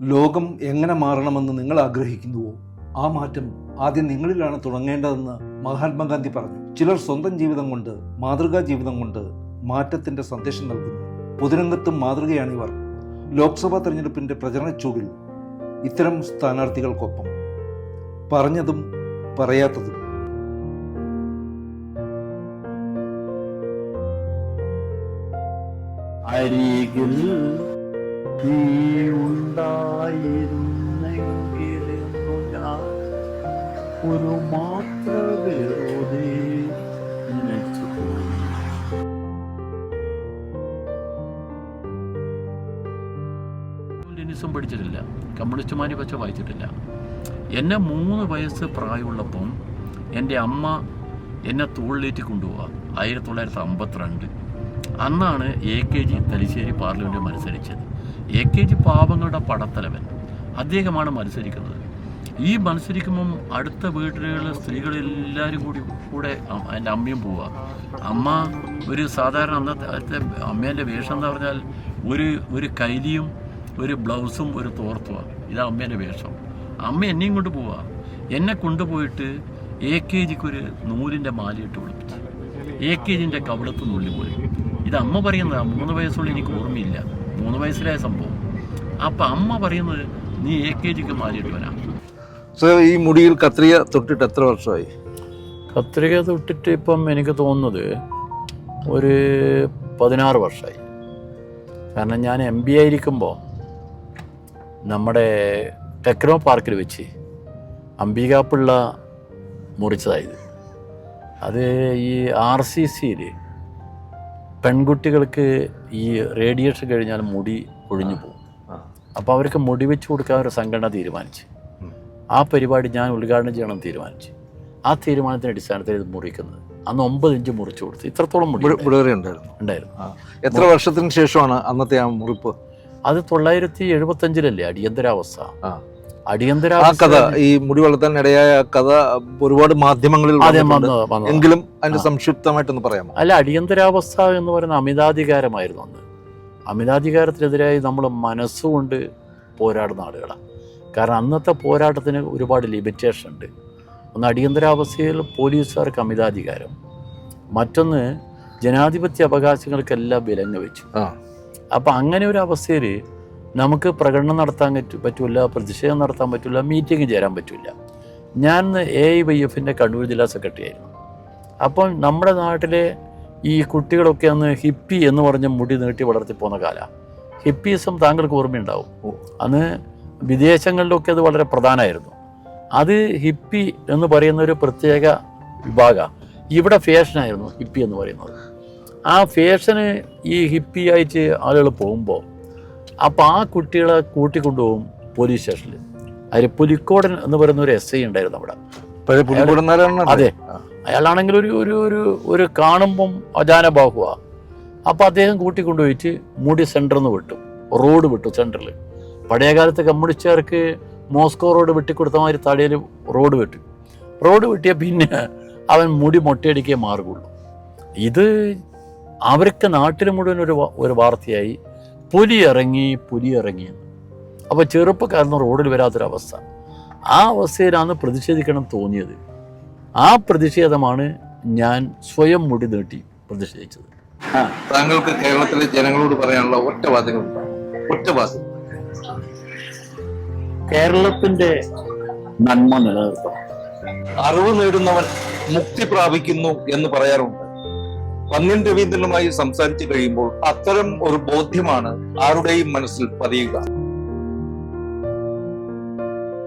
ലോകം എങ്ങനെ മാറണമെന്ന് നിങ്ങൾ ആഗ്രഹിക്കുന്നുവോ ആ മാറ്റം ആദ്യം നിങ്ങളിലാണ് തുടങ്ങേണ്ടതെന്ന് മഹാത്മാഗാന്ധി പറഞ്ഞു. ചിലർ സ്വന്തം ജീവിതം കൊണ്ട്, മാതൃകാ ജീവിതം കൊണ്ട് മാറ്റത്തിന്റെ സന്ദേശം നൽകുന്നു. പൊതുരംഗത്തും മാതൃകയാണിവർ. ലോക്സഭാ തെരഞ്ഞെടുപ്പിന്റെ പ്രചരണച്ചൂടിൽ ഇത്തരം സ്ഥാനാർത്ഥികൾക്കൊപ്പം പറഞ്ഞതും പറയാത്തതും. അരികിൽ നീ ഉണ്ടായിരുന്നെങ്കിലെന്നു ഞാൻ ഒരു മാത്ര വെറുതെ നനച്ചുപോയി. ലെനിസം പഠിച്ചിട്ടില്ല, കമ്മ്യൂണിസ്റ്റുമാരെ പക്ഷെ വായിച്ചിട്ടില്ല. എന്നെ 3 വയസ്സ് പ്രായമുള്ളപ്പം എൻ്റെ അമ്മ എന്നെ തോളിലേറ്റി കൊണ്ടുപോവുക 1952. അന്നാണ് AKG തലശ്ശേരി പാർലമെൻറ്റ് മത്സരിച്ചത്. AKG പാവങ്ങളുടെ പടത്തലവൻ, അദ്ദേഹമാണ് മത്സരിക്കുന്നത്. ഈ മത്സരിക്കുമ്പം അടുത്ത വീട്ടിലുള്ള സ്ത്രീകളെല്ലാവരും കൂടെ എൻ്റെ അമ്മയും പോവുക. അമ്മ ഒരു സാധാരണ അന്നത്തെ അമ്മേൻ്റെ വേഷം എന്ന് പറഞ്ഞാൽ ഒരു കൈലിയും ഒരു ബ്ലൗസും ഒരു തോർത്തുമാണ്. ഇതാ അമ്മേൻ്റെ വേഷം. അമ്മ എന്നെയും കൊണ്ട് പോവുക. എന്നെ കൊണ്ടുപോയിട്ട് AKGക്ക് ഒരു നൂലിൻ്റെ മാലയിട്ട് വിളിപ്പിച്ചു. AKGൻ്റെ കവിളത്ത് നുള്ളി പോയി. ഇത് അമ്മ പറയുന്നതാണ്. 3 വയസ്സുള്ള എനിക്ക് ഓർമ്മയില്ല, 3 വയസ്സിലായ സംഭവം. അപ്പം അമ്മ പറയുന്നത് നീ AKGക്ക് മാലയിട്ട് വരാം. ഈ മുടിയിൽ കത്രിക തൊട്ടിട്ട് എത്ര വർഷമായി? കത്രിക തൊട്ടിട്ട് ഇപ്പം എനിക്ക് തോന്നുന്നത് ഒരു 16 വർഷമായി. കാരണം ഞാൻ MB ആയിരിക്കുമ്പോൾ നമ്മുടെ ടെക്നോ പാർക്കിൽ വെച്ച് അംബികാപ്പിള്ള മുറിച്ചതായത്. അത് ഈ RCCയിൽ പെൺകുട്ടികൾക്ക് ഈ റേഡിയേഷൻ കഴിഞ്ഞാൽ മുടി കൊഴിഞ്ഞു പോകും. അപ്പോൾ അവർക്ക് മുടി വെച്ച് കൊടുക്കാൻ ഒരു സംഘടന തീരുമാനിച്ചു. ആ പരിപാടി ഞാൻ ഉദ്ഘാടനം ചെയ്യണമെന്ന് തീരുമാനിച്ചു. ആ തീരുമാനത്തിൻ്റെ അടിസ്ഥാനത്തിൽ ഇത് മുറിക്കുന്നത്. അന്ന് 9 ഇഞ്ച് മുറിച്ചു കൊടുത്തു. ഇത്രത്തോളം മുടി ഉണ്ടായിരുന്നു. എത്ര വർഷത്തിന് ശേഷമാണ് അന്നത്തെ ആ മുറിപ്പ്? അത് 975-ലല്ലേ അടിയന്തരാവസ്ഥ. കഥ, ഈ മുടി വളർത്താൻ ഇടയായ കഥ ഒരുപാട് മാധ്യമങ്ങളിൽ എങ്കിലും അതിന്റെ സംക്ഷിപ്തമായിട്ടൊന്ന് പറയാമോ? അല്ല, അടിയന്തരാവസ്ഥ എന്ന് പറയുന്ന അമിതാധികാരമായിരുന്നു അന്ന്. അമിതാധികാരത്തിനെതിരായി നമ്മൾ മനസ്സുകൊണ്ട് പോരാടുന്ന ആളുകളാണ്. കാരണം അന്നത്തെ പോരാട്ടത്തിന് ഒരുപാട് ലിമിറ്റേഷൻ ഉണ്ട്. ഒന്ന്, അടിയന്തരാവസ്ഥയിൽ പോലീസുകാർക്ക് അമിതാധികാരം. മറ്റൊന്ന്, ജനാധിപത്യ അവകാശങ്ങൾക്കെല്ലാം വിലങ്ങ് വെച്ചു. അപ്പം അങ്ങനെ ഒരു അവസ്ഥയിൽ നമുക്ക് പ്രകടനം നടത്താൻ പറ്റില്ല, പ്രതിഷേധം നടത്താൻ പറ്റില്ല, മീറ്റിംഗ് ചേരാൻ പറ്റില്ല. ഞാൻ AIYFൻ്റെ കണ്ണൂർ ജില്ലാ സെക്രട്ടറി ആയിരുന്നു. അപ്പം നമ്മുടെ നാട്ടിലെ ഈ കുട്ടികളൊക്കെ അന്ന് ഹിപ്പി എന്ന് പറഞ്ഞ മുടി നീട്ടി വളർത്തി പോകുന്ന കാലമാണ്. ഹിപ്പിസം താങ്കൾക്ക് ഓർമ്മയുണ്ടാവും. അന്ന് വിദേശങ്ങളിലൊക്കെ അത് വളരെ പ്രധാനമായിരുന്നു. അത് ഹിപ്പി എന്ന് പറയുന്ന ഒരു പ്രത്യേക വിഭാഗമാണ്. ഇവിടെ ഫാഷനായിരുന്നു ഹിപ്പി എന്ന് പറയുന്നത്. ആ ഫാഷന് ഈ ഹിപ്പി ആയിട്ട് ആളുകൾ പോകുമ്പോൾ അപ്പോൾ ആ കുട്ടികളെ കൂട്ടിക്കൊണ്ടുപോകും പോലീസ് സ്റ്റേഷനിൽ. അതിൽ പുലിക്കോടൻ എന്ന് പറയുന്ന ഒരു SI ഉണ്ടായിരുന്നു അവിടെ. അതെ, അയാളാണെങ്കിൽ ഒരു കാണുമ്പം അജാനബാഹുവാണ്. അപ്പോൾ അദ്ദേഹം കൂട്ടിക്കൊണ്ടുപോയിട്ട് മുടി സെൻറ്ററിൽ നിന്ന് വിട്ടു, റോഡ് വിട്ടു സെൻറ്ററിൽ. പഴയകാലത്ത് കമ്മ്യൂണിസ്റ്റുകാർക്ക് മോസ്കോ റോഡ് വെട്ടിക്കൊടുത്ത മാതിരി തടയിൽ റോഡ് വെട്ടിയ പിന്നെ അവൻ മുടി മൊട്ടയടിക്കേ മാർഗുള്ളൂ. ഇത് അവർക്ക് നാട്ടിൽ മുഴുവൻ ഒരു വാർത്തയായി. പുലി ഇറങ്ങി. അപ്പോൾ ചെറുപ്പക്കാരന് റോഡിൽ വരാത്തൊരവസ്ഥ. ആ അവസ്ഥയിലാണ് പ്രതിഷേധിക്കണം തോന്നിയത്. ആ പ്രതിഷേധമാണ് ഞാൻ സ്വയം മുടി നീട്ടി പ്രതിഷേധിച്ചത്. താങ്കൾക്ക് കേരളത്തിലെ ജനങ്ങളോട് പറയാനുള്ള ഒറ്റ വാചകം. കേരളത്തിന്റെ നന്മ നിലനിർത്തണം. അറിവ് നേടുന്നവൻ മുക്തി പ്രാപിക്കുന്നു എന്ന് പറയാറുണ്ട്. പന്ന്യൻ രവീന്ദ്രനുമായി സംസാരിച്ചു കഴിയുമ്പോൾ അത്തരം ഒരു ബോധ്യമാണ് ആരുടെയും മനസ്സിൽ പതിയുക.